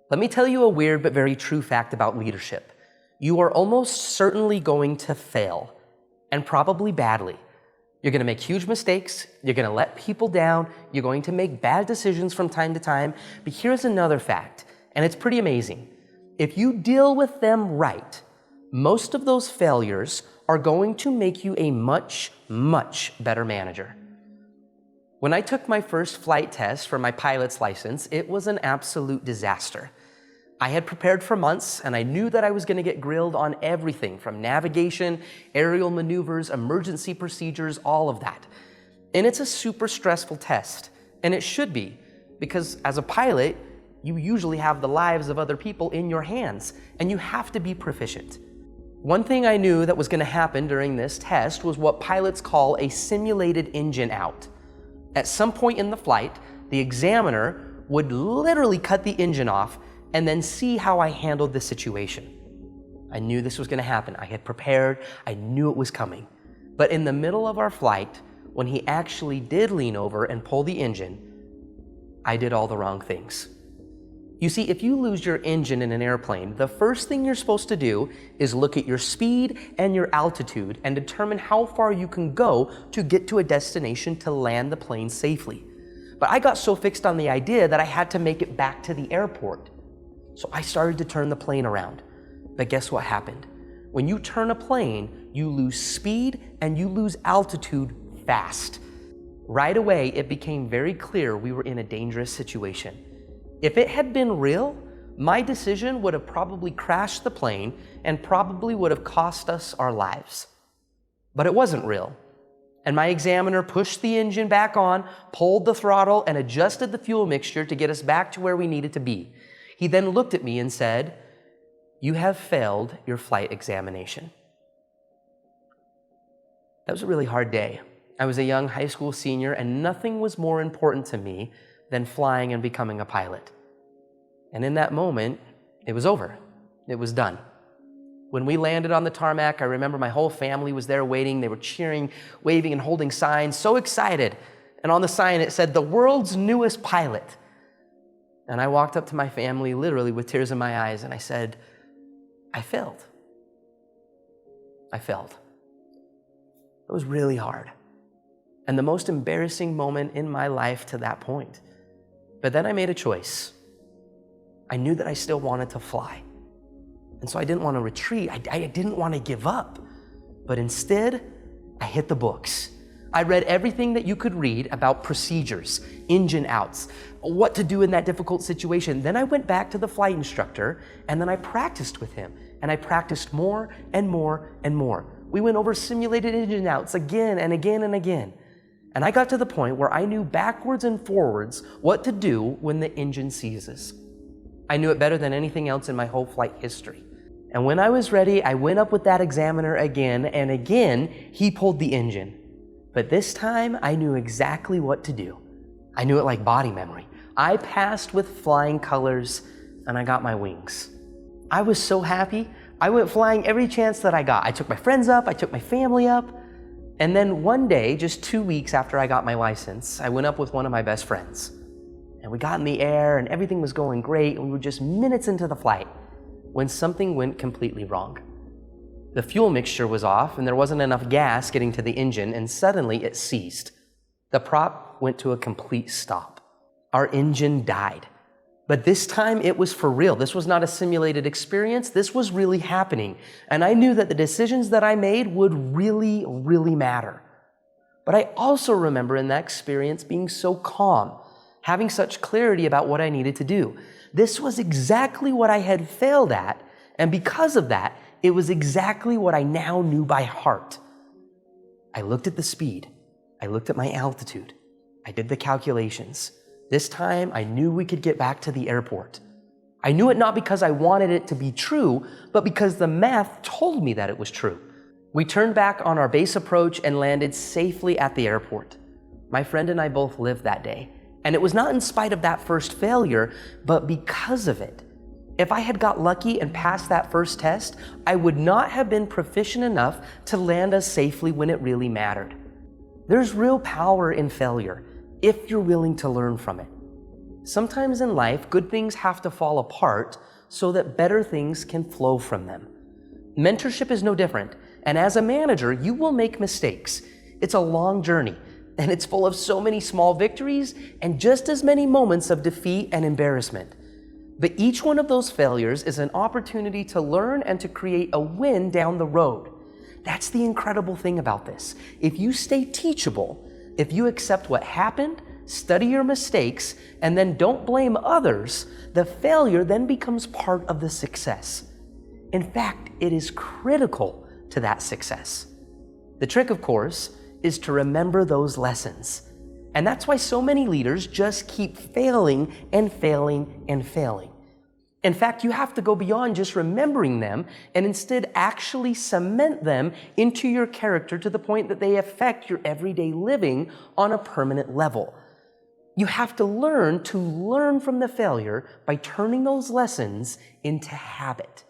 Let me tell you a weird but very true fact about leadership. You are almost certainly going to fail, and probably badly. You're going to make huge mistakes, you're going to let people down, you're going to make bad decisions from time to time, but here's another fact, and it's pretty amazing. If you deal with them right, most of those failures are going to make you a much, much better manager. When I took my first flight test for my pilot's license, it was an absolute disaster. I had prepared for months, and I knew that I was going to get grilled on everything from navigation, aerial maneuvers, emergency procedures, all of that. And it's a super stressful test, and it should be, because as a pilot, you usually have the lives of other people in your hands, and you have to be proficient. One thing I knew that was going to happen during this test was what pilots call a simulated engine out. At some point in the flight, the examiner would literally cut the engine off and then see how I handled the situation. I knew this was going to happen. I had prepared. I knew it was coming. But in the middle of our flight, when he actually did lean over and pull the engine, I did all the wrong things. You see, if you lose your engine in an airplane, the first thing you're supposed to do is look at your speed and your altitude and determine how far you can go to get to a destination to land the plane safely. But I got so fixed on the idea that I had to make it back to the airport. So I started to turn the plane around. But guess what happened? When you turn a plane, you lose speed and you lose altitude fast. Right away, it became very clear we were in a dangerous situation. If it had been real, my decision would have probably crashed the plane and probably would have cost us our lives. But it wasn't real. And my examiner pushed the engine back on, pulled the throttle, and adjusted the fuel mixture to get us back to where we needed to be. He then looked at me and said, "You have failed your flight examination." That was a really hard day. I was a young high school senior, and nothing was more important to me than flying and becoming a pilot. And in that moment, it was over. It was done. When we landed on the tarmac, I remember my whole family was there waiting. They were cheering, waving, and holding signs, so excited. And on the sign, it said, "The world's newest pilot." And I walked up to my family, literally with tears in my eyes, and I said, "I failed. I failed." It was really hard. And the most embarrassing moment in my life to that point. But then I made a choice. I knew that I still wanted to fly. And so I didn't want to retreat. I didn't want to give up. But instead, I hit the books. I read everything that you could read about procedures, engine outs, what to do in that difficult situation. Then I went back to the flight instructor, and then I practiced with him. And I practiced more and more and more. We went over simulated engine outs again and again and again. And I got to the point where I knew backwards and forwards what to do when the engine seizes. I knew it better than anything else in my whole flight history. And when I was ready, I went up with that examiner again, and again, he pulled the engine. But this time, I knew exactly what to do. I knew it like body memory. I passed with flying colors, and I got my wings. I was so happy. I went flying every chance that I got. I took my friends up, I took my family up. And then one day, just 2 weeks after I got my license, I went up with one of my best friends. And we got in the air and everything was going great, and we were just minutes into the flight when something went completely wrong. The fuel mixture was off and there wasn't enough gas getting to the engine, and suddenly it ceased. The prop went to a complete stop. Our engine died. But this time it was for real. This was not a simulated experience. This was really happening. And I knew that the decisions that I made would really, really matter. But I also remember in that experience being so calm, having such clarity about what I needed to do. This was exactly what I had failed at. And because of that, it was exactly what I now knew by heart. I looked at the speed. I looked at my altitude. I did the calculations. This time, I knew we could get back to the airport. I knew it not because I wanted it to be true, but because the math told me that it was true. We turned back on our base approach and landed safely at the airport. My friend and I both lived that day. And it was not in spite of that first failure, but because of it. If I had got lucky and passed that first test, I would not have been proficient enough to land us safely when it really mattered. There's real power in failure if you're willing to learn from it. Sometimes in life, good things have to fall apart so that better things can flow from them. Mentorship is no different, and as a manager, you will make mistakes. It's a long journey, and it's full of so many small victories and just as many moments of defeat and embarrassment. But each one of those failures is an opportunity to learn and to create a win down the road. That's the incredible thing about this. If you stay teachable, if you accept what happened, study your mistakes, and then don't blame others, the failure then becomes part of the success. In fact, it is critical to that success. The trick, of course, is to remember those lessons. And that's why so many leaders just keep failing and failing and failing. In fact, you have to go beyond just remembering them and instead actually cement them into your character to the point that they affect your everyday living on a permanent level. You have to learn from the failure by turning those lessons into habit.